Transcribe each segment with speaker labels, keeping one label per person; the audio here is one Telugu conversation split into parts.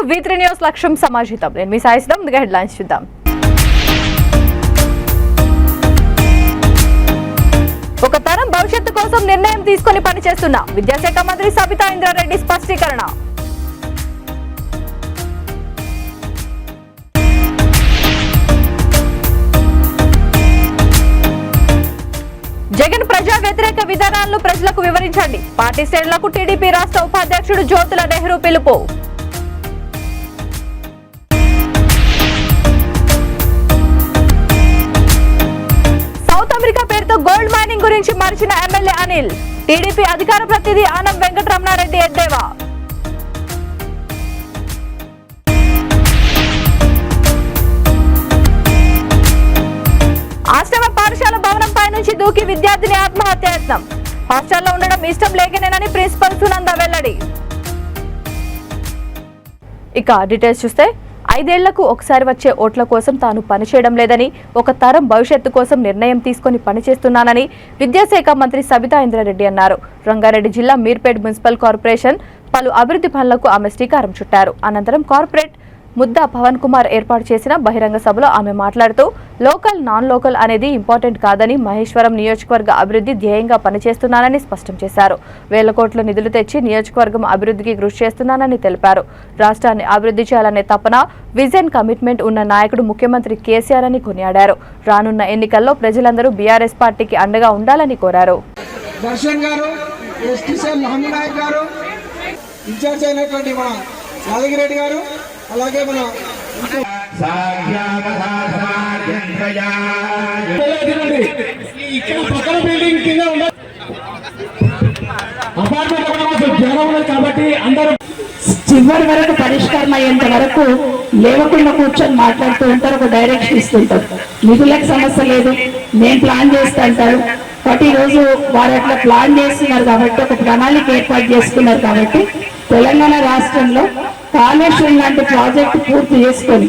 Speaker 1: V3 న్యూస్ లక్ష్యం సమాజితం. నేను మీ సాయిస్తం. ముందుగా హెడ్లైన్స్ చూద్దాం. ఒక తరం భవిష్యత్తు కోసం నిర్ణయం తీసుకొని పనిచేస్తున్న విద్యాశాఖ మంత్రి సబితా ఇంద్రారెడ్డి స్పష్టీకరణ. జగన్ ప్రజా వ్యతిరేక విధానాలను ప్రజలకు వివరించండి. పార్టీ శ్రేణులకు టీడీపీ రాష్ట్ర ఉపాధ్యక్షుడు జ్యోతుల నెహ్రూ పిలుపు. సౌత్ అమెరికా పేరుతో గోల్డ్ మైనింగ్ గురించి మరిచిన ఎమ్మెల్యే అనిల్. టీడీపీ అధికార ప్రతినిధి ఆనం వెంకటరమణారెడ్డి ఎద్దేవా. ఆశ్రమ పాఠశాల భవనంపై నుంచి దూకి విద్యార్థిని ఆత్మహత్యాయత్నం. హాస్టల్లో ఉండడం ఇష్టం లేకనేనని ప్రిన్సిపల్ సునంద వెల్లడి. ఇక డీటెయిల్స్ చూస్తే 5 ఏళ్లకు ఒకసారి వచ్చే ఓట్ల కోసం తాను పనిచేయడం లేదని, ఒక తరం భవిష్యత్తు కోసం నిర్ణయం తీసుకొని పనిచేస్తున్నానని విద్యాశాఖ మంత్రి సబితా ఇంద్రారెడ్డి అన్నారు. రంగారెడ్డి జిల్లా మీర్పేట్ మున్సిపల్ కార్పొరేషన్ పలు అభివృద్ధి పనులకు ఆమె శ్రీకారం చుట్టారు. అనంతరం కార్పొరేట్ ముద్దా పవన్ కుమార్ ఏర్పాటు చేసిన బహిరంగ సభలో ఆమె మాట్లాడుతూ లోకల్ నాన్ లోకల్ అనేది ఇంపార్టెంట్ కాదని, మహేశ్వరం నియోజకవర్గ అభివృద్ధి ధ్యేయంగా పనిచేస్తున్నానని స్పష్టం చేశారు. 1000 కోట్ల నిధులు తెచ్చి నియోజకవర్గం అభివృద్ధికి కృషి చేస్తున్నానని తెలిపారు. రాష్ట్రాన్ని అభివృద్ధి చేయాలనే తపన, విజన్, కమిట్మెంట్ ఉన్న నాయకుడు ముఖ్యమంత్రి కేసీఆర్ అని కొనియాడారు. రానున్న ఎన్నికల్లో ప్రజలందరూ బీఆర్ఎస్ పార్టీకి అండగా ఉండాలని కోరారు.
Speaker 2: అలాగే మన పక్కన బిల్డింగ్ కింద కాబట్టి అందరూ
Speaker 3: చివరి వరకు పరిష్కారం అయ్యేంత వరకు లేవకుండా కూర్చొని మాట్లాడుతూ ఉంటారు, ఒక డైరెక్షన్ ఇస్తుంటారు. నిధులకు సమస్య లేదు, నేను ప్లాన్ చేస్తా అంటారు. బట్ ఈ రోజు వారు అట్లా ప్లాన్ చేస్తున్నారు కాబట్టి, ఒక ప్రణాళిక ఏర్పాటు చేసుకున్నారు కాబట్టి తెలంగాణ రాష్ట్రంలో కాళేశ్వరం లాంటి ప్రాజెక్టు పూర్తి చేసుకొని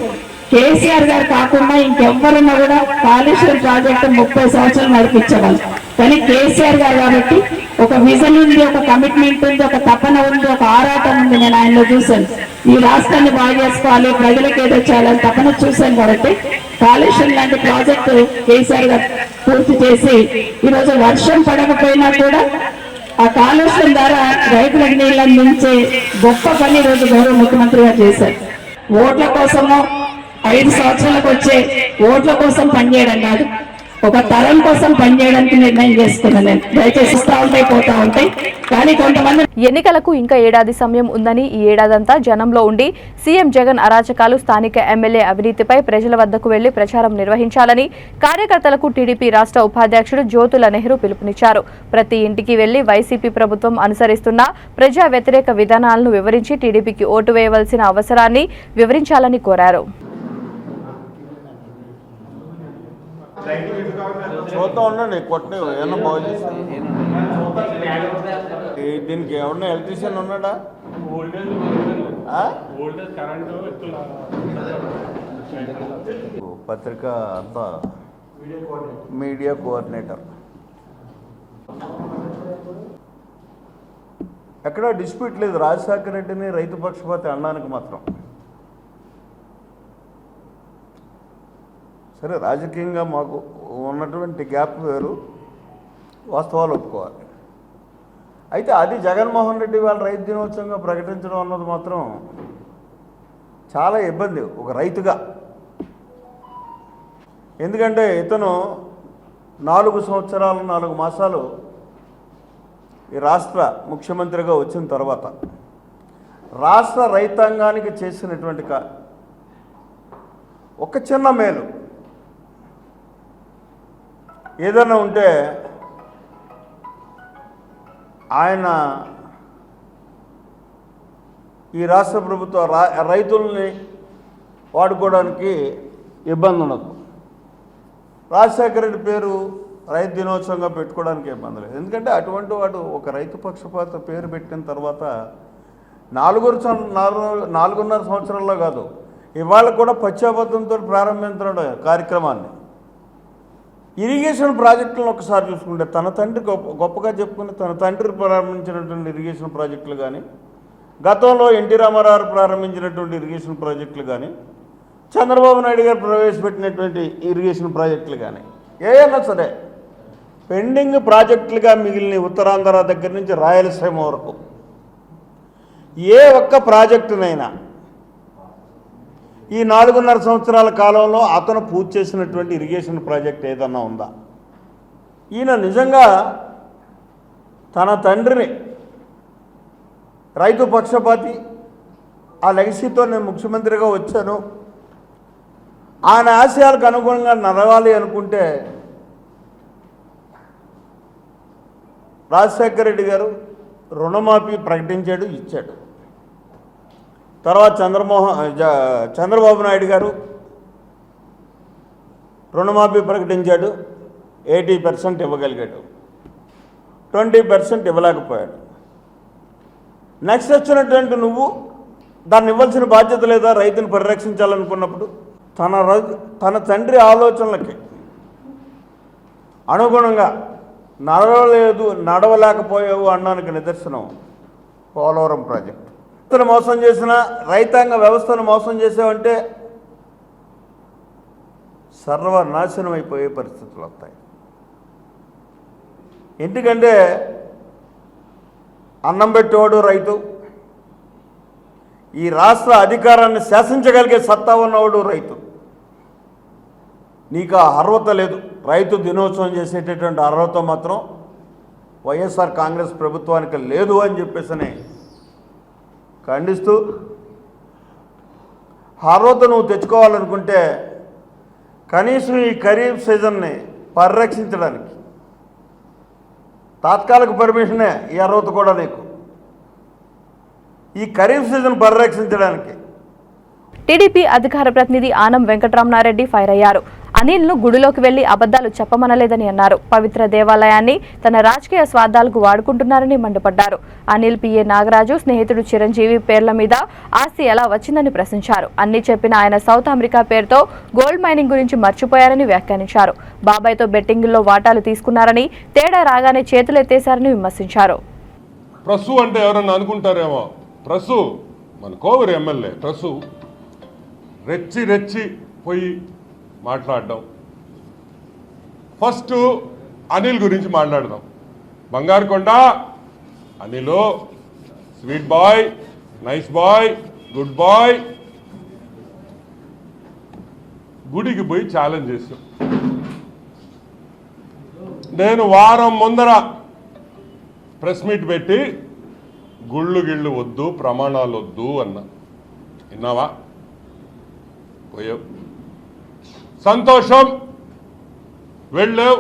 Speaker 3: కేసీఆర్ గారు కాకుండా ఇంకెవ్వరున్నా కూడా కాళేశ్వరం ప్రాజెక్టు 30 సంవత్సరాలు నడిపించేవాళ్ళు. కానీ కేసీఆర్ గారు కాబట్టి ఒక విజన్ ఉంది, ఒక కమిట్మెంట్ ఉంది, ఒక తపన ఉంది, ఒక ఆరాటం ఉంది. నేను ఆయనలో చూశాను. ఈ రాష్ట్రాన్ని బాగు చేసుకోవాలి, ప్రజలకు ఏదో చేయాలని తపన చూశాను కాబట్టి కాళేశ్వరం లాంటి ప్రాజెక్టు కేసీఆర్ గారు పూర్తి చేసి ఈరోజు వర్షం పడకపోయినా కూడా ఆ కాళేశ్వరం ద్వారా రైతులకు నీళ్ళు అందించే గొప్ప పని రోజు గౌరవ ముఖ్యమంత్రి గారు చేశారు. ఓట్ల కోసము 5 సంవత్సరాలకు వచ్చే ఓట్ల కోసం పనిచేయడం కాదు, ఒక తరం కోసం పనిచేయడానికి నిర్ణయం చేసుకున్నాను. నేను దయచేసి పోతా ఉంటాయి కానీ కొంతమంది
Speaker 1: ఎన్నికలకు ఇంకా ఏడాది సమయం ఉందని, ఈ ఏడాదంతా జనంలో ఉండి సీఎం జగన్ అరాచకాలు, స్థానిక ఎమ్మెల్యే అవినీతిపై ప్రజల వద్దకు వెళ్లి ప్రచారం నిర్వహించాలని కార్యకర్తలకు టీడీపీ రాష్ట్ర ఉపాధ్యక్షుడు జ్యోతుల నెహ్రూ పిలుపునిచ్చారు. ప్రతి ఇంటికి వెళ్లి వైసీపీ ప్రభుత్వం అనుసరిస్తున్న ప్రజా వ్యతిరేక విధానాలను వివరించి టీడీపీకి ఓటు వేయవలసిన అవసరాన్ని వివరించాలని కోరారు.
Speaker 4: చూద్దాం ఉండండి, కొట్టిన ఏమన్నా బాగు చేస్తాను. దీనికి ఎవరన్నా ఎలక్ట్రీషియన్ ఉన్నాడా? పత్రిక అంతా మీడియా కోఆర్డినేటర్. ఎక్కడా డిస్ప్యూట్ లేదు రాజశేఖర రెడ్డిని రైతు పక్షపాతి అనడానికి మాత్రం. సరే, రాజకీయంగా మాకు ఉన్నటువంటి గ్యాప్ వేరు, వాస్తవాలు ఒప్పుకోవాలి. అయితే అది జగన్మోహన్ రెడ్డి వాళ్ళ రైతు దినోత్సవంగా ప్రకటించడం అన్నది మాత్రం చాలా ఇబ్బంది ఒక రైతుగా. ఎందుకంటే ఇతను 4 సంవత్సరాలు 4 మాసాలు ఈ రాష్ట్ర ముఖ్యమంత్రిగా వచ్చిన తర్వాత రాష్ట్ర రైతాంగానికి చేసినటువంటి ఒక చిన్న మేలు ఏదైనా ఉంటే ఆయన ఈ రాష్ట్ర ప్రభుత్వ రైతుల్ని వాడుకోవడానికి ఇబ్బంది ఉండదు. రాజశేఖర రెడ్డి పేరు రైతు దినోత్సవంగా పెట్టుకోవడానికి ఇబ్బంది లేదు. ఎందుకంటే అటువంటి వాడు ఒక రైతు పక్షపాత పేరు పెట్టిన తర్వాత 4.5 సంవత్సరాల్లో కాదు, ఇవాళ కూడా పశ్చాత్తాపంతో ప్రారంభించడం కార్యక్రమాన్ని. ఇరిగేషన్ ప్రాజెక్టులను ఒకసారి చూసుకుంటే తన తండ్రి గొప్పగా చెప్పుకుని తన తండ్రి ప్రారంభించినటువంటి ఇరిగేషన్ ప్రాజెక్టులు కానీ గతంలో ఎన్టీ రామారావు ప్రారంభించినటువంటి ఇరిగేషన్ ప్రాజెక్టులు కానీ, చంద్రబాబు నాయుడు గారు ప్రవేశపెట్టినటువంటి ఇరిగేషన్ ప్రాజెక్టులు కానీ ఏమైనా సరే పెండింగ్ ప్రాజెక్టులుగా మిగిలిన ఉత్తరాంధ్ర దగ్గర నుంచి రాయలసీమ వరకు ఏ ఒక్క ప్రాజెక్టునైనా ఈ 4.5 సంవత్సరాల కాలంలో అతను పూర్తి చేసినటువంటి ఇరిగేషన్ ప్రాజెక్ట్ ఏదన్నా ఉందా? ఈయన నిజంగా తన తండ్రిని రైతు పక్షపాతి, ఆ లెగసీతో నేను ముఖ్యమంత్రిగా వచ్చాను, ఆయన ఆశయాలకు అనుగుణంగా నడవాలి అనుకుంటే రాజశేఖర రెడ్డి గారు రుణమాఫీ ప్రకటించాడు, ఇచ్చాడు. తర్వాత చంద్రబాబు నాయుడు గారు రుణమాఫీ ప్రకటించాడు, 80% ఇవ్వగలిగాడు, 20% ఇవ్వలేకపోయాడు. నెక్స్ట్ వచ్చినటువంటి నువ్వు దాన్ని ఇవ్వాల్సిన బాధ్యత లేదా? రైతును పరిరక్షించాలనుకున్నప్పుడు తన తండ్రి ఆలోచనలకి అనుగుణంగా నడవలేకపోయావు అన్నానికి నిదర్శనం పోలవరం ప్రాజెక్టు. రైతును మోసం చేసిన, రైతాంగ వ్యవస్థను మోసం చేసావంటే సర్వనాశనం అయిపోయే పరిస్థితులు వస్తాయి. ఎందుకంటే అన్నం పెట్టేవాడు రైతు, ఈ రాష్ట్ర అధికారాన్ని శాసించగలిగే సత్తా ఉన్నవాడు రైతు. నీకు ఆ అర్హత లేదు. రైతు దినోత్సవం చేసేటటువంటి అర్హత మాత్రం వైఎస్ఆర్ కాంగ్రెస్ ప్రభుత్వానికి లేదు అని చెప్పేసి ఖండిస్తూ, అర్హత నువ్వు తెచ్చుకోవాలనుకుంటే కనీసం ఈ ఖరీఫ్ సీజన్ని పరిరక్షించడానికి తాత్కాలిక పర్మిషనే ఈ అర్హత కూడా నీకు. ఈ ఖరీఫ్ సీజన్ పరిరక్షించడానికి
Speaker 1: టీడీపీ అధికార ప్రతినిధి ఆనం వెంకటరమణారెడ్డి ఫైర్ అయ్యారు. అనిల్ను గుడిలోకి వెళ్లి అబద్దాలు చెప్పమనలేదని అన్నారు. పవిత్ర దేవాలయాన్ని తన రాజకీయ స్వార్థాలకు వాడుకుంటున్నారని మండిపడ్డారు. అనిల్ పిఏ నాగరాజు స్నేహితుడు చిరంజీవి పేర్ల మీద ఆస్తి ఎలా వచ్చిందని ప్రశ్నించారు. అన్ని చెప్పిన ఆయన సౌత్ అమెరికా పేరుతో గోల్డ్ మైనింగ్ గురించి మర్చిపోయారని వ్యాఖ్యానించారు. బాబాయ్తో బెట్టింగుల్లో వాటాలు తీసుకున్నారని, తేడా రాగానే చేతులెత్తేశారని విమర్శించారు.
Speaker 5: ప్రసు అంటే ఎవరన్నా అనుకుంటారేమో, ప్రసు మన కోవూరు ఎమ్మెల్యే ప్రసు రెచ్చి పోయి మాట్లాడడం. ఫస్ట్ అనిల్ గురించి మాట్లాడదాం. బంగారుకొండ Anil sweet boy, nice boy, good boy. గుడికి పోయి ఛాలెంజ్ చేశాం. నేను వారం ముందర ప్రెస్ మీట్ పెట్టి గిళ్ళు వద్దు, ప్రమాణాలు వద్దు అన్నా. విన్నావా? పోయావు. సంతోషం వెళ్ళావు,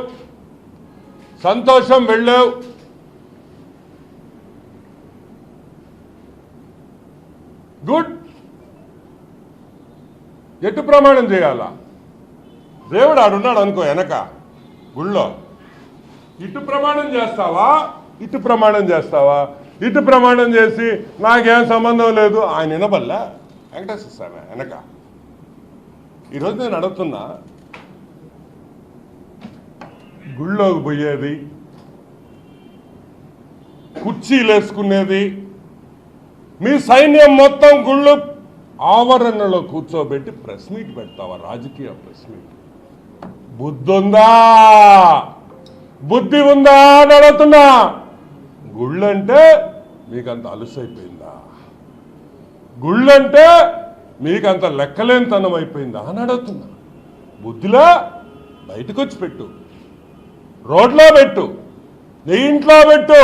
Speaker 5: గుడ్. ఎటు ప్రమాణం చేయాలా? దేవుడు ఆడున్నాడు అనుకో వెనక గుళ్ళో. ఇటు ప్రమాణం చేస్తావా, ఇటు ప్రమాణం చేస్తావా? ఇటు ప్రమాణం చేసి నాకేం సంబంధం లేదు ఆయన వినబల్లా వెంకటేశ్వర స్వామి వెనక. ఈరోజు నేను అడుగుతున్నా, గుళ్ళోకి పోయేది, కుర్చీలు వేసుకునేది, మీ సైన్యం మొత్తం గుళ్ళు ఆవరణలో కూర్చోబెట్టి ప్రెస్ మీట్ పెడతావా? రాజకీయ ప్రెస్ మీట్. బుద్ధి ఉందా అని అడుగుతున్నా. గుళ్ళంటే మీకంత అలుసైపోయిందా? గుళ్ళంటే మీకంత లెక్కలేనితనం అయిపోయిందా అని అడుగుతున్నా. బుద్ధిలో బయటకు వచ్చి పెట్టు, రోడ్లో పెట్టు, నీ ఇంట్లో పెట్టు,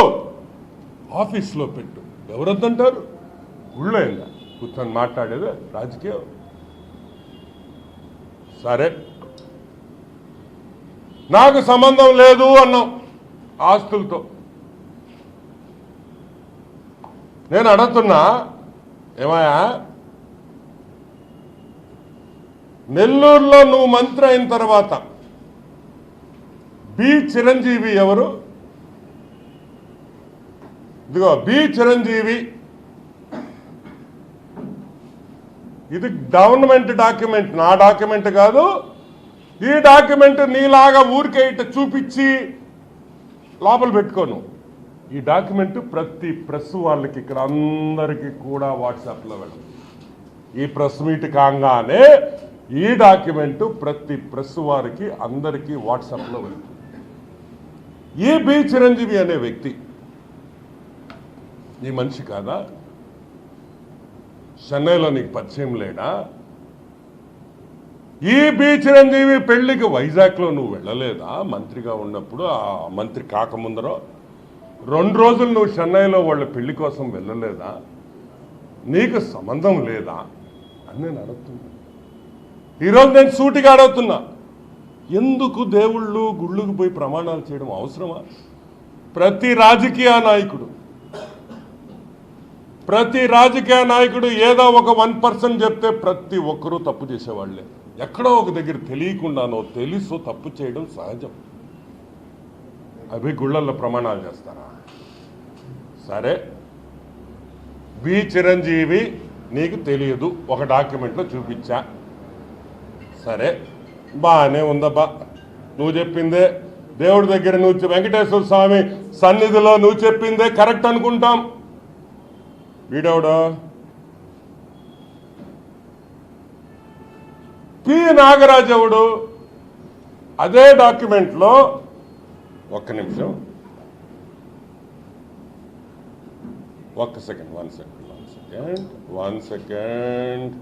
Speaker 5: ఆఫీస్లో పెట్టు. ఎవరొద్దంటారు? గుళ్ళో ఏందా కూర్చొని మాట్లాడేది రాజకీయం? సరే, నాకు సంబంధం లేదు అన్నాం ఆస్తులతో. నేను అడుగుతున్నా, ఏమయ్యా నెల్లూరులో నువ్వు మంత్రి అయిన తర్వాత బి చిరంజీవి ఎవరు? ఇదిగో బి చిరంజీవి, ఇది గవర్నమెంట్ డాక్యుమెంట్, నా డాక్యుమెంట్ కాదు. ఈ డాక్యుమెంట్ నీలాగా ఊరికే ఇట్ట చూపించి లోపల పెట్టుకోను. ఈ డాక్యుమెంట్ ప్రతి ప్రెస్ వాళ్ళకి ఇక్కడ అందరికీ కూడా వాట్సాప్లో వెళ్ళదు. ఈ ప్రెస్ మీట్ కాగానే ఈ డాక్యుమెంట్ ప్రతి ప్రెస్ వారికి అందరికీ వాట్సాప్లో వెళ్తుంది. ఈ బి చిరంజీవి అనే వ్యక్తి ఈ మనిషి కాదా? చెన్నైలో నీకు పరిచయం లేడా? ఈ బి చిరంజీవి పెళ్లికి వైజాగ్లో నువ్వు వెళ్ళలేదా? మంత్రిగా ఉన్నప్పుడు, ఆ మంత్రి కాకముందరో 2 రోజులు నువ్వు చెన్నైలో వాళ్ళ పెళ్లి కోసం వెళ్ళలేదా? నీకు సంబంధం లేదా అని నేను అడుగుతున్నా. ఈరోజు నేను సూటిగా అడుగుతున్నా, ఎందుకు దేవుళ్ళు గుళ్ళకు పోయి ప్రమాణాలు చేయడం అవసరమా? ప్రతి రాజకీయ నాయకుడు ఏదో ఒక 1% చెప్తే ప్రతి ఒక్కరూ తప్పు చేసేవాళ్లే. ఎక్కడో ఒక దగ్గర తెలియకుండానో తెలుసో తప్పు చేయడం సహజం. అవి గుళ్ళల్లో ప్రమాణాలు చేస్తారా? సరే, బి చిరంజీవి నీకు తెలియదు, ఒక డాక్యుమెంట్లో చూపించా, సరే బాగానే ఉందబ్బా. నువ్వు చెప్పిందే దేవుడి దగ్గర, నువ్వు వెంకటేశ్వర స్వామి సన్నిధిలో నువ్వు చెప్పిందే కరెక్ట్ అనుకుంటాం. వీడెవడో పి నాగరాజు ఎవడు? అదే డాక్యుమెంట్లో ఒక్క నిమిషం, ఒక్క సెకండ్, వన్ సెకండ్.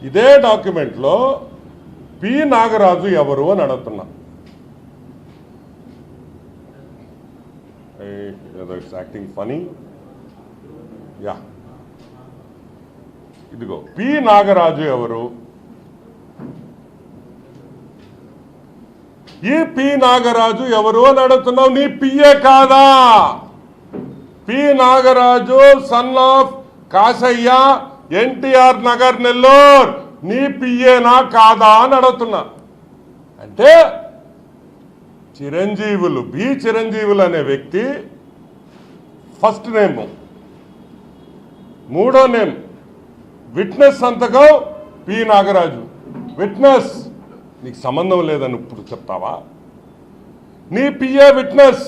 Speaker 5: ఇదే డాక్యుమెంట్లో పి నాగరాజు ఎవరు అని అడుగుతున్నా. Acting funny. యా, ఇదిగో పి నాగరాజు ఎవరు? ఈ పి నాగరాజు ఎవరు అని అడుగుతున్నావు. నీ పిఏ కాదా? P Nagaraju son of Kasaiah, NTR Nagar, Nellore. నీ పిఏనా కాదా అని అడుగుతున్నా. అంటే చిరంజీవులు, బి చిరంజీవులు అనే వ్యక్తి ఫస్ట్ నేమ్, 3వ నేమ్, విట్నెస్ సంతకం పి నాగరాజు. విట్నెస్ నీకు సంబంధం లేదని ఇప్పుడు చెప్తావా? నీ పిఏ విట్నెస్.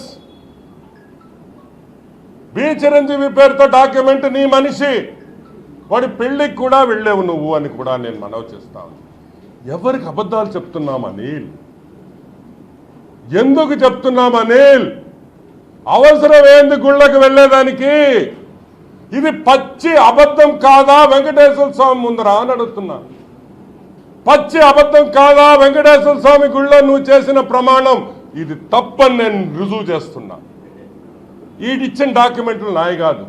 Speaker 5: బి చిరంజీవి పేరుతో డాక్యుమెంట్ నీ మనిషి, వాడి పెళ్లికి కూడా వెళ్ళేవు నువ్వు అని కూడా నేను మనవి చేస్తాను. ఎవరికి అబద్ధాలు చెప్తున్నాం అనిల్? ఎందుకు చెప్తున్నాం అనిల్? అవసరం ఏంది గుళ్ళకి వెళ్ళేదానికి? ఇది పచ్చి అబద్ధం కాదా వెంకటేశ్వర స్వామి ముందర అని అడుగుతున్నా. పచ్చి అబద్ధం కాదా వెంకటేశ్వర స్వామి గుళ్ళో నువ్వు చేసిన ప్రమాణం? ఇది తప్పని నేను రుజువు చేస్తున్నా. ఈడిచ్చిన డాక్యుమెంట్లు నాయి కాదు,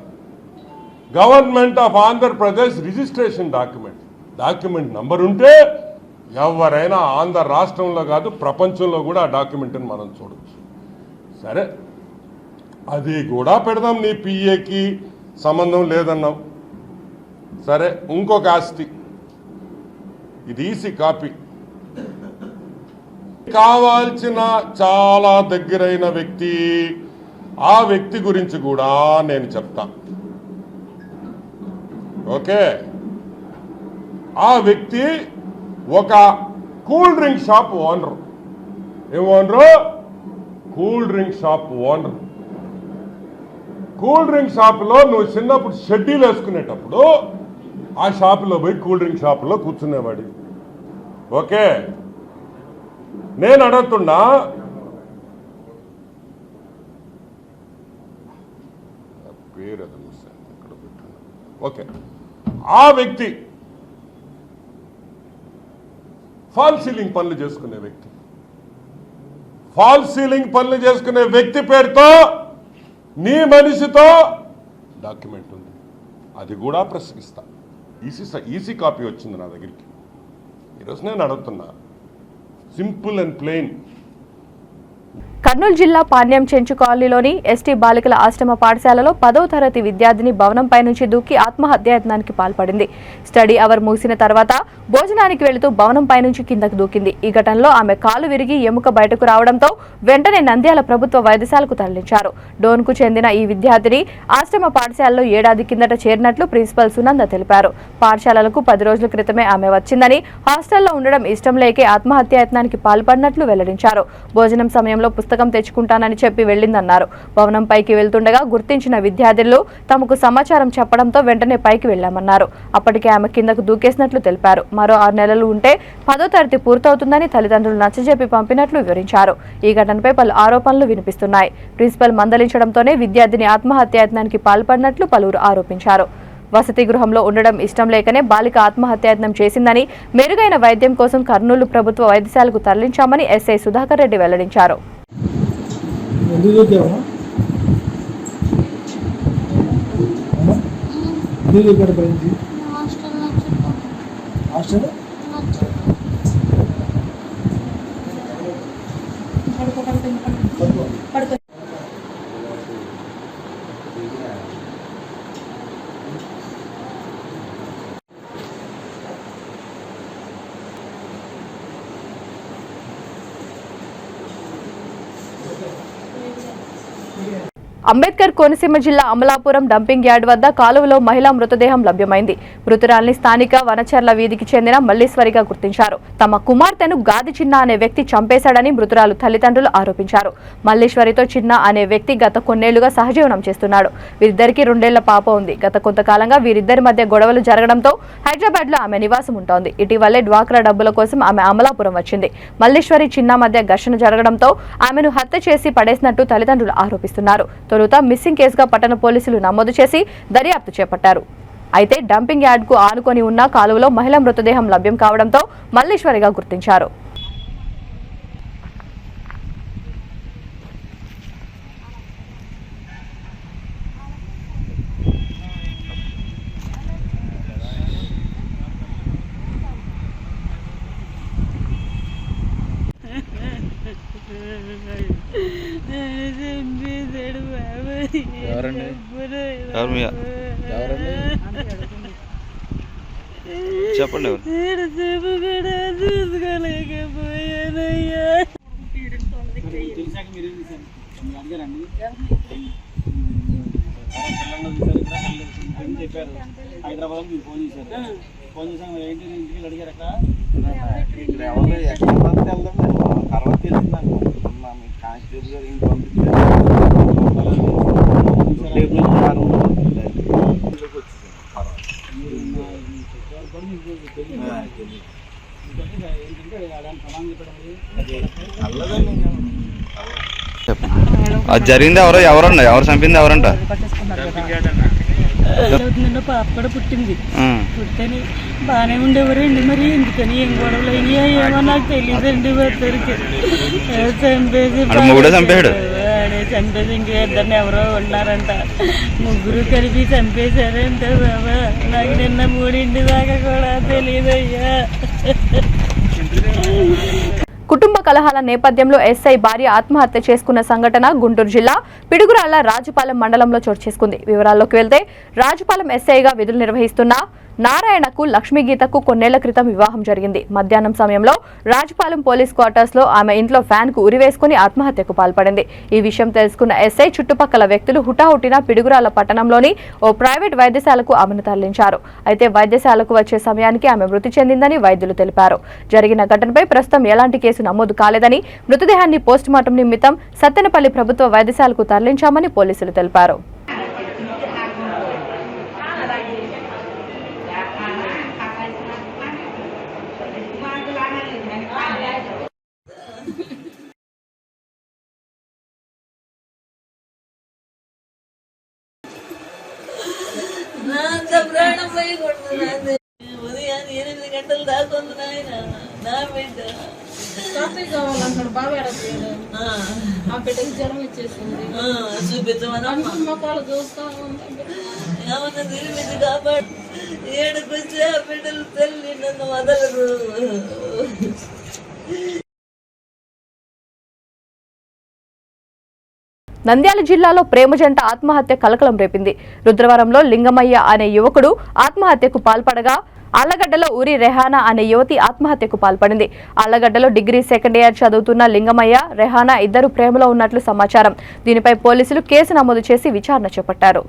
Speaker 5: government of Andhra Pradesh registration document. Document number ఉంటే ఎవరైనా ఆంధ్ర రాష్ట్రంలో కాదు ప్రపంచంలో కూడా ఆ డాక్యుమెంట్ని మనం చూడవచ్చు. సరే, అది కూడా పెడదాం. నీ పిఏకి సంబంధం లేదన్నావు. సరే, ఇంకొక ఆస్తి, ఇది ఈసీ కాపీ. కావాల్సిన చాలా దగ్గరైన వ్యక్తి, ఆ వ్యక్తి గురించి కూడా నేను చెప్తా. ఓకే, ఆ వ్యక్తి ఒక కూల్ డ్రింక్ షాప్ ఓనర్. ఏం owner? Cool drink shop owner. Cool drink షాప్లో నువ్వు చిన్నప్పుడు షెడ్యూల్ వేసుకునేటప్పుడు ఆ షాపులో పోయి కూల్ డ్రింక్ షాపులో కూర్చునేవాడి. ఓకే, నేను అడుగుతున్నా, పేరు అది ఇక్కడ పెట్టున్నా. ఓకే, ఆ వ్యక్తి ఫాల్ సీలింగ్ పనులు చేసుకునే వ్యక్తి, ఫాల్ సీలింగ్ పనులు చేసుకునే వ్యక్తి పేరుతో నీ మనిషితో డాక్యుమెంట్ ఉంది. అది కూడా ప్రశ్నిస్తా. ఈసీ కాపీ వచ్చింది నా దగ్గరికి. ఈరోజు నేను అడుగుతున్నా, సింపుల్ అండ్ ప్లెయిన్.
Speaker 1: కర్నూలు జిల్లా పాణ్యం చెంచు కాలనీలోని ఎస్టీ బాలికల ఆశ్రమ పాఠశాలలో 10వ తరగతి విద్యార్థిని భవనంపై నుంచి దూకి ఆత్మహత్యాయత్నానికి పాల్పడింది. స్టడీ అవర్ ముగిసిన తర్వాత భోజనానికి వెళుతూ భవనంపై నుంచి కిందకు దూకింది. ఈ ఘటనలో ఆమె కాలు విరిగి ఎముక బయటకు రావడంతో వెంటనే నంద్యాల ప్రభుత్వ వైద్యశాలకు తరలించారు. డోన్కు చెందిన ఈ విద్యార్థిని ఆశ్రమ పాఠశాలలో ఏడాది కిందట చేరినట్లు ప్రిన్సిపల్ సునంద తెలిపారు. పాఠశాలలకు 10 రోజుల క్రితమే ఆమె వచ్చిందని, హాస్టల్లో ఉండడం ఇష్టం లేకే ఆత్మహత్యాయత్నానికి పాల్పడినట్లు వెల్లడించారు. భోజనం సమయంలో పుస్తకం తెచ్చుకుంటానని చెప్పి వెళ్లిందన్నారు. భవనం పైకి వెళ్తుండగా గుర్తించిన విద్యార్థులు తమకు సమాచారం చెప్పడంతో వెంటనే పైకి వెళ్లామన్నారు. అప్పటికే ఆమె కిందకు దూకేసినట్లు తెలిపారు. మరో 6 నెలలు ఉంటే 10వ తరగతి పూర్తవుతుందని తల్లిదండ్రులు నచ్చజెప్పి పంపినట్లు వివరించారు. ఈ ఘటనపై పలు ఆరోపణలు వినిపిస్తున్నాయి. ప్రిన్సిపల్ మందలించడంతోనే విద్యార్థిని ఆత్మహత్యాయత్నానికి పాల్పడినట్లు పలువురు ఆరోపించారు. వసతి గృహంలో ఉండడం ఇష్టం లేకనే బాలిక ఆత్మహత్యాయత్నం చేసిందని, మెరుగైన వైద్యం కోసం కర్నూలు ప్రభుత్వ వైద్యశాలకు తరలించామని ఎస్ఐ సుధాకర్ రెడ్డి వెల్లడించారు. అంబేద్కర్ కోనసీమ జిల్లా అమలాపురం డంపింగ్ యార్డ్ వద్ద కాలువలో మహిళా మృతదేహం లభ్యమైంది. మృతురాల్ని స్థానిక వనచర్ల వీధికి చెందిన మల్లీశ్వరిగా గుర్తించారు. తమ కుమార్తెను గాది చిన్న అనే వ్యక్తి చంపేశాడని మృతురాలు తల్లిదండ్రులు ఆరోపించారు. మల్లీశ్వరితో చిన్న అనే వ్యక్తి గత కొన్నేళ్లుగా సహజీవనం చేస్తున్నాడు. వీరిద్దరికీ 2 ఏళ్ల పాప ఉంది. గత కొంతకాలంగా వీరిద్దరి మధ్య గొడవలు జరగడంతో హైదరాబాద్ లో ఆమె నివాసం ఉంటోంది. ఇటీవలే డ్వాక్రా డబ్బుల కోసం ఆమె అమలాపురం వచ్చింది. మల్లీశ్వరి చిన్న మధ్య ఘర్షణ జరగడంతో ఆమెను హత్య చేసి పడేసినట్టు తల్లిదండ్రులు ఆరోపిస్తున్నారు. తొలుత మిస్సింగ్ కేసుగా పట్టణ పోలీసులు నమోదు చేసి దర్యాప్తు చేపట్టారు. అయితే డంపింగ్ యార్డ్కు ఆనుకొని ఉన్న కాలువలో మహిళా మృతదేహం లభ్యం కావడంతో మల్లీశ్వరిగా గుర్తించారు.
Speaker 6: చెప్పండి.
Speaker 7: హైదరాబాద్ మీరు ఫోన్ చేశారు. ఫోన్ చేసాం ఏంటి ఇంటికి అడిగారు ఇక్కడ ఎవరు ఎక్కడ వెళ్దాం తర్వాత తెలిసింది నాకు. కానిస్టేబుల్ గారు ఇంటి
Speaker 6: అది జరిగింది ఎవరండి? ఎవరు చంపింది ఎవరంట?
Speaker 8: పాప కూడా పుట్టింది. పుట్టని బాగానే ఉండేవారండి. మరి ఎందుకని ఏం గొడవలు అయినాయో ఏమో నాకు తెలియదండి. చంపేసి చంపేసి ఇంక 2 ఎవరో ఉన్నారంట. 3 కలిపి చంపేశారంట బాబా. నాకు నిన్న 3 దాకా కూడా తెలియదయ్యా.
Speaker 1: కుటుంబ కలహాల నేపథ్యంలో ఎస్ఐ భార్య ఆత్మహత్య చేసుకున్న సంఘటన గుంటూరు జిల్లా పిడుగురాళ్ల రాజుపాలెం మండలంలో చోటు చేసుకుంది. వివరాల్లోకి వెళ్తే రాజుపాలెం ఎస్ఐగా విధులు నిర్వహిస్తున్న నారాయణకు లక్ష్మీగీతకు కొన్నేళ్ల క్రితం వివాహం జరిగింది. మధ్యాహ్నం సమయంలో రాజుపాలెం పోలీస్ క్వార్టర్స్ లో ఆమె ఇంట్లో ఫ్యాన్ కు ఉరివేసుకుని ఆత్మహత్యకు పాల్పడింది. ఈ విషయం తెలుసుకున్న ఎస్ఐ చుట్టుపక్కల వ్యక్తులు హుటాహుటిన పిడుగురాళ్ల పట్టణంలోని ఓ ప్రైవేట్ వైద్యశాలకు ఆమెను తరలించారు. అయితే వైద్యశాలకు వచ్చే సమయానికి ఆమె మృతి చెందిందని వైద్యులు తెలిపారు. జరిగిన ఘటనపై ప్రస్తుతం ఎలాంటి కేసు నమోదు కాలేదని, మృతదేహాన్ని పోస్టుమార్టం నిమిత్తం సత్తెనపల్లి ప్రభుత్వ వైద్యశాలకు తరలించామని పోలీసులు తెలిపారు.
Speaker 8: ప్రాణం పోయి కొడుతుంది. ఉదయం 8 గంటలు దాకుంది నాయన. నా బిడ్డ కావాలంటాడు. బాగా ఆ బిడ్డకి జ్వరం ఇచ్చేసింది. చూపించమని మొక్కలు చూస్తా ఏమన్నా తిరిగి కాపాడు. ఏడుకొచ్చి ఆ బిడ్డలు తల్లి నన్ను వదలరు.
Speaker 1: నంద్యాల జిల్లాలో ప్రేమ జంట ఆత్మహత్య కలకలం రేపింది. రుద్రవరంలో లింగమయ్య అనే యువకుడు ఆత్మహత్యకు పాల్పడగా ఆళ్లగడ్డలో ఊరి రెహానా అనే యువతి ఆత్మహత్యకు పాల్పడింది. ఆళ్లగడ్డలో డిగ్రీ సెకండ్ ఇయర్ చదువుతున్న లింగమయ్య, రెహానా ఇద్దరు ప్రేమలో ఉన్నట్లు సమాచారం. దీనిపై పోలీసులు కేసు నమోదు చేసి విచారణ చేపట్టారు.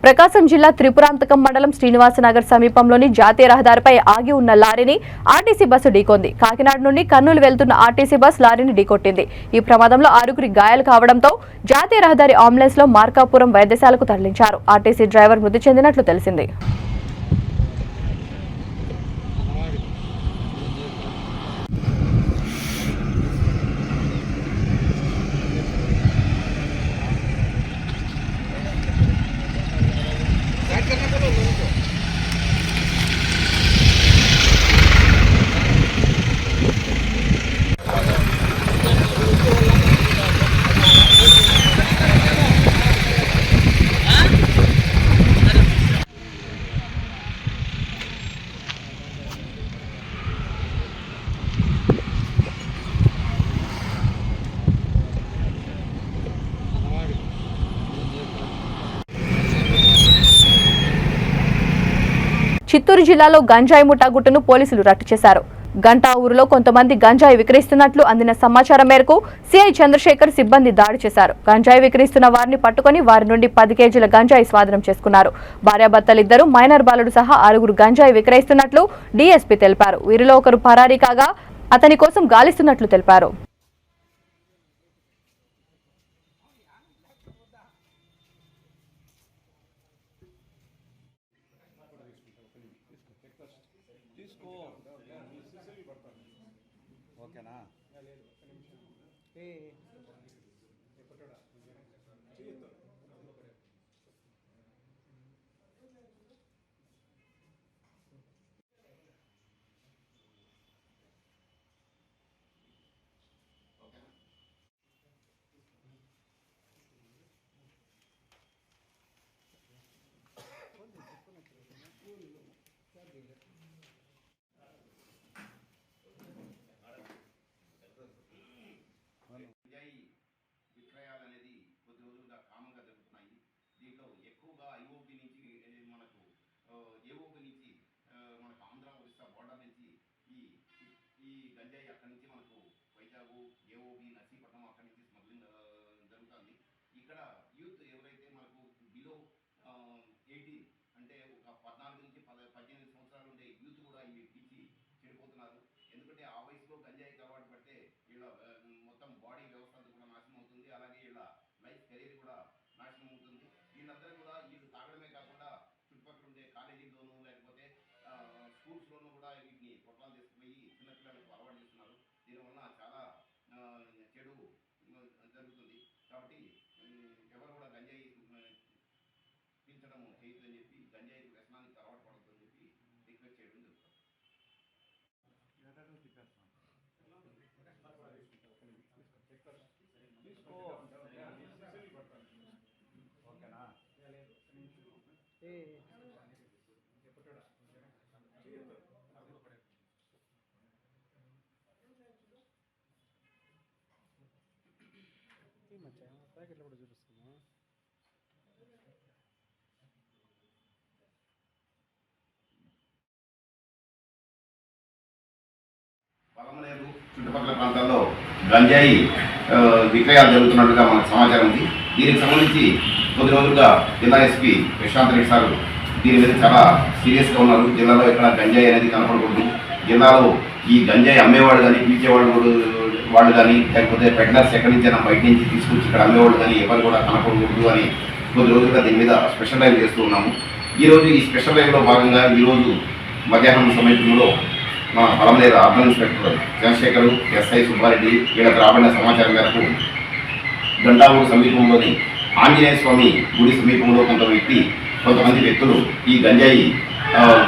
Speaker 1: ప్రకాశం జిల్లా త్రిపురాంతకం మండలం శ్రీనివాసనగర్ సమీపంలోని జాతీయ రహదారిపై ఆగి ఉన్న లారీని ఆర్టీసీ బస్సు ఢీకొంది. కాకినాడ నుండి కర్నూలు వెళ్తున్న ఆర్టీసీ బస్ లారీని ఢీకొట్టింది. ఈ ప్రమాదంలో 6 గాయాలు కావడంతో జాతీయ రహదారి అంబులెన్స్ లో మార్కాపురం వైద్యశాలకు తరలించారు. ఆర్టీసీ డ్రైవర్ మృతి చెందినట్లు తెలిసింది. చిత్తూరు జిల్లాలో గంజాయి ముఠా గుట్టును పోలీసులు రట్టు చేశారు. గంటా ఊరులో కొంతమంది గంజాయి విక్రయిస్తున్నట్లు అందిన సమాచారం మేరకు సిఐ చంద్రశేఖర్ సిబ్బంది దాడి చేశారు. గంజాయి విక్రయిస్తున్న వారిని పట్టుకుని వారి నుండి 10 కేజీల గంజాయి స్వాధీనం చేసుకున్నారు. భార్యాభర్తలిద్దరూ మైనర్ బాలుడు సహా 6 గంజాయి విక్రయిస్తున్నట్లు డీఎస్పీ తెలిపారు. వీరిలో ఒకరు పరారీ కాగా అతని కోసం గాలిస్తున్నట్లు తెలిపారు.
Speaker 7: ఓకేనా?
Speaker 9: విక్రయాలనేది కొద్ది రోజులుగా కామంగా జరుగుతున్నాయి. దీంట్లో ఎక్కువగా ఐఓపి నుంచి మనకు ఏఓపి నుంచి మనకు ఆంధ్ర ఒరిస్సా బోర్డర్ నుంచి ఈ గంజాయి అక్కడి నుంచి మనకు వైజాగ్ ఏఓబి నర్సీపట్నం అక్కడి నుంచి స్మగ్లింగ్ జరుగుతుంది. ఇక్కడ యూత్ ఎవరైతే మనకు బిలో 18 అంటే ఒక 14 నుంచి 18 సంవత్సరాలు ఉండే యూత్ కూడా ఇవి పిచ్చి చెడిపోతున్నారు. ఎందుకంటే ఆ వయసులో గంజాయికి అలవాటు పడితే వీళ్ళ మొత్తం బాడీ వ్యవస్థ అంతా కూడా నాశనం అవుతుంది. అలాగే వీళ్ళ లైఫ్ కెరీర్ కూడా నాశనం అవుతుంది. వీళ్ళందరూ కూడా వీళ్ళు తాగడమే కాకుండా చుట్టుపక్కల ఉండే కాలేజీల్లోనూ లేకపోతే స్కూల్స్లోనూ కూడా వీటిని పొట్లాలు తీసుకుపోయి చిన్నపిల్లలకు అలవాటు చేస్తున్నారు. దీనివల్ల చాలా చెడు జరుగుతుంది. కాబట్టి ఎవరు కూడా గంజాయి పీల్చడం చేయొద్దని చెప్పి, గంజాయి వ్యసనానికి అలవాటు పడొద్దని చెప్పి రిక్వెస్ట్ చేయడం జరుగుతుంది. పలమనేరు చుట్టుపక్కల ప్రాంతాల్లో గంజాయి విక్రయాలు జరుగుతున్నట్టుగా మనకు సమాచారం ఉంది. దీనికి సంబంధించి కొద్ది రోజులుగా జిల్లా ఎస్పీ ప్రశాంత్ రెడ్డి సార్ దీని మీద చాలా సీరియస్గా ఉన్నారు. జిల్లాలో ఇక్కడ గంజాయి అనేది కనపడకూడదు, జిల్లాలో ఈ గంజాయి అమ్మేవాడు కానీ వాళ్ళు కానీ లేకపోతే పెడ్లర్స్ ఎక్కడి నుంచైనా బయట నుంచి తీసుకొచ్చి ఇక్కడ అమ్మేవాళ్ళు కానీ ఎవరు కూడా కనపడకూడదు అని కొద్ది రోజులుగా దీని మీద స్పెషల్ డ్రైవ్ చేస్తూ ఉన్నాము. ఈరోజు ఈ స్పెషల్ డ్రైవ్లో భాగంగా ఈరోజు మధ్యాహ్నం సమయంలో మా Palamaneru urban inspector Chandrasekhar, SI Subbareddy వీళ్ళకి రాబడిన సమాచారం మేరకు గంటావూరు సమీపంలోని ఆంజనేయ స్వామి గుడి సమీపంలో కొంతమంది వ్యక్తులు ఈ గంజాయి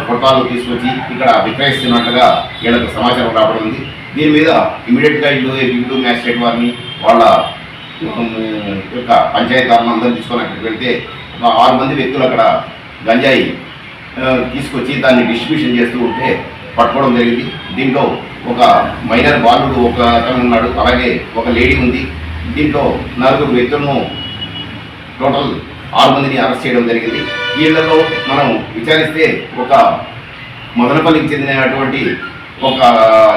Speaker 9: పొట్టాలు తీసుకొచ్చి ఇక్కడ విక్రయిస్తున్నట్టుగా వీళ్ళకు సమాచారం రావడం ఉంది. దీని మీద ఇమీడియట్గా ఇల్లు మ్యాజిస్ట్రేట్ వారిని వాళ్ళ యొక్క పంచాయతీదారులను అందరూ తీసుకొని అక్కడికి వెళ్తే ఒక 6 మంది వ్యక్తులు అక్కడ గంజాయి తీసుకొచ్చి దాన్ని డిస్ట్రిబ్యూషన్ చేస్తూ ఉంటే పట్టుకోవడం జరిగింది. దీంట్లో ఒక మైనర్ బాలుడు ఒక అతను ఉన్నాడు, అలాగే ఒక లేడీ ఉంది. దీంట్లో 4 వ్యక్తులను టోటల్ 6 మందిని అరెస్ట్ చేయడం జరిగింది. వీళ్ళలో మనం విచారిస్తే ఒక మదనపల్లికి చెందినటువంటి ఒక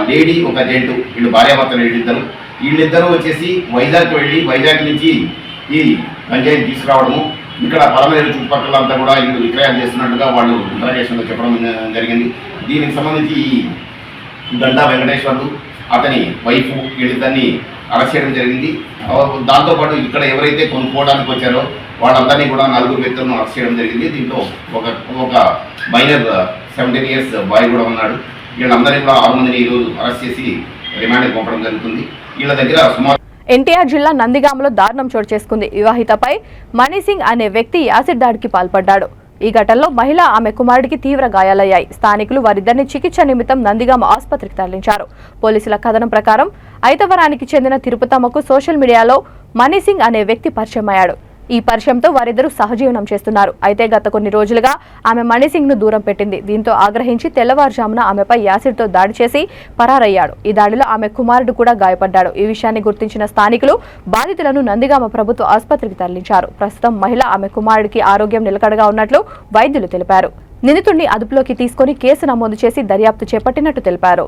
Speaker 9: లేడీ, ఒక జెంటు, వీళ్ళు భార్యాభర్తలు వీళ్ళిద్దరూ వచ్చేసి వైజాగ్ వెళ్ళి వైజాగ్ నుంచి ఈ గంజాయిని తీసుకురావడము, ఇక్కడ పలమనేరు చుట్టుపక్కల అంతా కూడా వీళ్ళు విక్రయాలు చేస్తున్నట్టుగా వాళ్ళు ఇంటరాగేషన్లో చెప్పడం జరిగింది. దీనికి సంబంధించి ఈ గంటా వెంకటేశ్వర్లు అతని వైఫ్ వీళ్ళిద్దరిని అరెస్ట్ చేయడం జరిగింది. దాంతోపాటు ఇక్కడ ఎవరైతే కొనుక్కోవడానికి వచ్చారో వాళ్ళందరినీ కూడా 4 వ్యక్తులను అరెస్ట్ చేయడం జరిగింది. దీంట్లో ఒక మైనర్ 17 years బాయ్ కూడా ఉన్నాడు. వీళ్ళందరినీ కూడా 6 మందిని ఈరోజు అరెస్ట్ చేసి రిమాండ్కి పంపడం జరుగుతుంది. వీళ్ళ దగ్గర సుమారు
Speaker 1: ఎన్టీఆర్ జిల్లా నందిగామలో దారుణం చోటు చేసుకుంది. వివాహితపై మణిసింగ్ అనే వ్యక్తి యాసిడ్ దాడికి పాల్పడ్డాడు. ఈ ఘటనలో మహిళ, ఆమె కుమారుడికి తీవ్ర గాయాలయ్యాయి. స్థానికులు వారిద్దరిని చికిత్స నిమిత్తం నందిగామ ఆసుపత్రికి తరలించారు. పోలీసుల కథనం ప్రకారం ఐతవరానికి చెందిన తిరుపతమ్మకు సోషల్ మీడియాలో మణిసింగ్ అనే వ్యక్తి పరిచయమయ్యాడు. ఈ పరిచయంతో వారిద్దరూ సహజీవనం చేస్తున్నారు. అయితే గత కొన్ని రోజులుగా ఆమె మణిసింగ్ ను దూరం పెట్టింది. దీంతో ఆగ్రహించి తెల్లవారుజామున ఆమెపై యాసిడ్తో దాడి చేసి పరారయ్యాడు. ఈ దాడిలో ఆమె కుమారుడు కూడా గాయపడ్డాడు. ఈ విషయాన్ని గుర్తించిన స్థానికులు బాధితులను నందిగామ ప్రభుత్వ ఆసుపత్రికి తరలించారు. ప్రస్తుతం మహిళ, ఆమె కుమారుడికి ఆరోగ్యం నిలకడగా ఉన్నట్లు వైద్యులు తెలిపారు. నిందితుడిని అదుపులోకి తీసుకుని కేసు నమోదు చేసి దర్యాప్తు చేపట్టినట్టు తెలిపారు.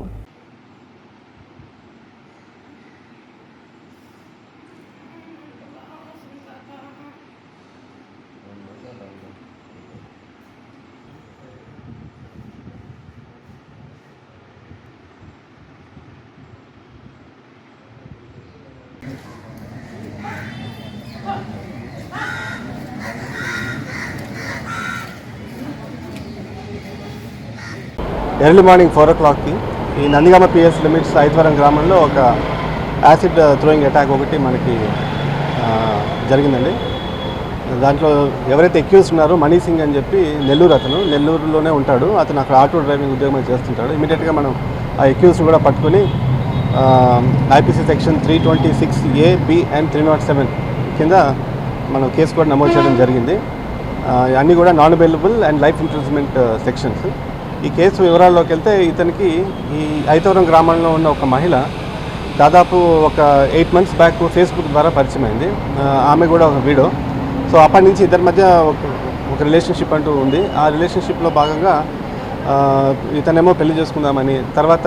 Speaker 10: ఎర్లీ మార్నింగ్ 4 o'clockకి ఈ నందిగామ పిఎస్ లిమిట్స్ ఐతవరం గ్రామంలో ఒక యాసిడ్ థ్రోయింగ్ అటాక్ ఒకటి మనకి జరిగిందండి. దాంట్లో ఎవరైతే అక్యూజ్డ్ ఉన్నారో మణి సింగ్ అని చెప్పి నెల్లూరులోనే ఉంటాడు. అతను అక్కడ ఆటో డ్రైవింగ్ ఉద్యోగం చేస్తుంటాడు. ఇమీడియట్గా మనం ఆ అక్యూజ్డ్ కూడా పట్టుకొని IPC section 326A, B and 307 కింద మనం కేసు కూడా నమోదు చేయడం జరిగింది. అన్నీ కూడా non available and life imprisonment sections. ఈ కేసు వివరాల్లోకి వెళ్తే ఇతనికి ఈ ఐతవరం గ్రామంలో ఉన్న ఒక మహిళ దాదాపు ఒక 8 months బ్యాక్ ఫేస్బుక్ ద్వారా పరిచయం అయింది. ఆమె కూడా ఒక వీడియో. సో అప్పటి నుంచి ఇద్దరి మధ్య ఒక రిలేషన్షిప్ అంటూ ఉంది. ఆ రిలేషన్షిప్లో భాగంగా ఇతనేమో పెళ్లి చేసుకుందామని, తర్వాత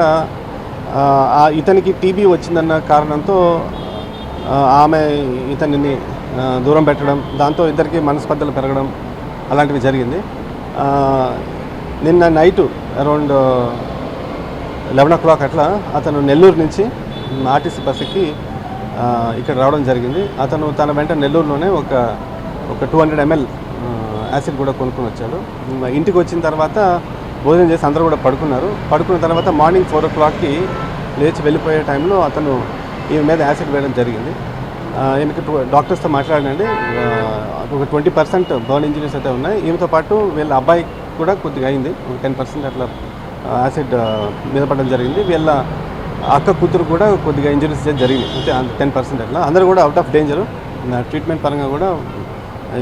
Speaker 10: ఇతనికి టీబీ వచ్చిందన్న కారణంతో ఆమె ఇతనిని దూరం పెట్టడం, దాంతో ఇద్దరికి మనస్పర్ధలు పెరగడం అలాంటివి జరిగింది. నిన్న నైటు అరౌండ్ 11 o'clock అట్లా అతను నెల్లూరు నుంచి ఆర్టీసీ బస్సుకి ఇక్కడ రావడం జరిగింది. అతను తన వెంట నెల్లూరులోనే ఒక 200 ml యాసిడ్ కూడా కొనుక్కొని వచ్చాడు. ఇంటికి వచ్చిన తర్వాత భోజనం చేసి అందరూ కూడా పడుకున్న తర్వాత మార్నింగ్ 4 o'clockకి లేచి వెళ్ళిపోయే టైంలో అతను ఈమె మీద యాసిడ్ వేయడం జరిగింది. ఈమెకి డాక్టర్స్తో మాట్లాడినండి, ఒక 20% బర్న్ ఇంజరీస్ అయితే ఉన్నాయి. ఈమెతో పాటు వీళ్ళ అబ్బాయి కూడా కొద్దిగా అయింది, 10% అట్లా యాసిడ్ మీద పడడం జరిగింది. వీళ్ళ అక్క కూతురు కూడా కొద్దిగా ఇంజరీస్ జరిగింది, అంటే 10% అట్లా. అందరూ కూడా అవుట్ ఆఫ్ డేంజర్. ట్రీట్మెంట్ పరంగా కూడా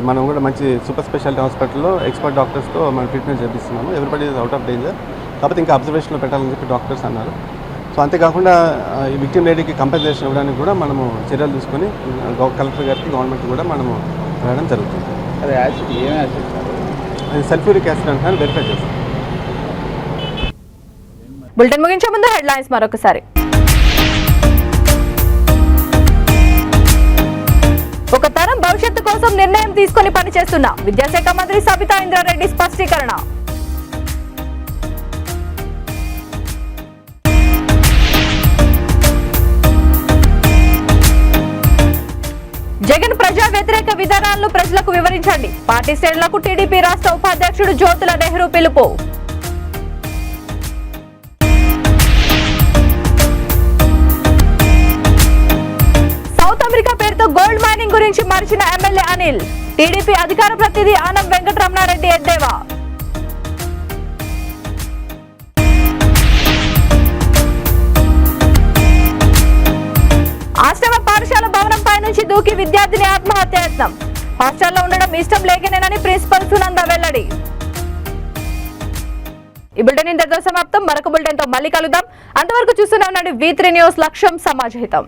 Speaker 10: మనం కూడా మంచి సూపర్ స్పెషాలిటీ హాస్పిటల్లో ఎక్స్పర్ట్ డాక్టర్స్తో మనం ట్రీట్మెంట్ చేపిస్తున్నాము. Everybody is out of danger. కాకపోతే ఇంకా అబ్జర్వేషన్లో పెట్టాలని చెప్పి డాక్టర్స్ అన్నారు. సో అంతేకాకుండా ఈ విక్టిమ్ లేడీకి కంపెన్సేషన్ ఇవ్వడానికి కూడా మనము చర్యలు తీసుకొని కలెక్టర్ గారికి గవర్నమెంట్ కూడా మనము వెళ్ళడం జరుగుతుంది.
Speaker 7: అది యాసిడ్ ఏం యాసిడ్ సార్?
Speaker 10: అది సల్ఫ్యూరిక్ యాసిడ్ అంటే వెరిఫై చేస్తాం.
Speaker 1: బులెటిన్ ముగించే ముందు హెడ్లైన్స్ మరొకసారి. ఒక తరం భవిష్యత్తు కోసం నిర్ణయం తీసుకుని పనిచేస్తున్న విద్యాశాఖ మంత్రి సబితా ఇంద్రారెడ్డి స్పష్టీకరణ. జగన్ ప్రజా వ్యతిరేక విధానాలను ప్రజలకు వివరించండి. పార్టీ శ్రేణులకు టీడీపీ రాష్ట్ర ఉపాధ్యక్షుడు జ్యోతుల నెహ్రూ పిలుపు. సౌత్ అమెరికా పేరుతో గోల్డ్ మైనింగ్ గురించి మరిచిన ఎమ్మెల్యే అనిల్. టీడీపీ అధికార ప్రతినిధి ఆనం వెంకటరమణారెడ్డి ఎద్దేవా. ఆశ్రమ పాఠశాల భవనంపై నుంచి దూకి విద్యార్థిని ఆత్మహత్యాయత్నం. హాస్టల్లో ఉండడం ఇష్టం లేకనేనని ప్రిన్సిపల్ సునంద వెల్లడి. ఈ బులెటిన్ ఇంతటితో సమాప్తం. మరొక బులెటిన్తో మళ్ళీ కలుద్దాం. అంతవరకు చూస్తూనే ఉండండి V3 న్యూస్. లక్ష్యం సమాజహితం.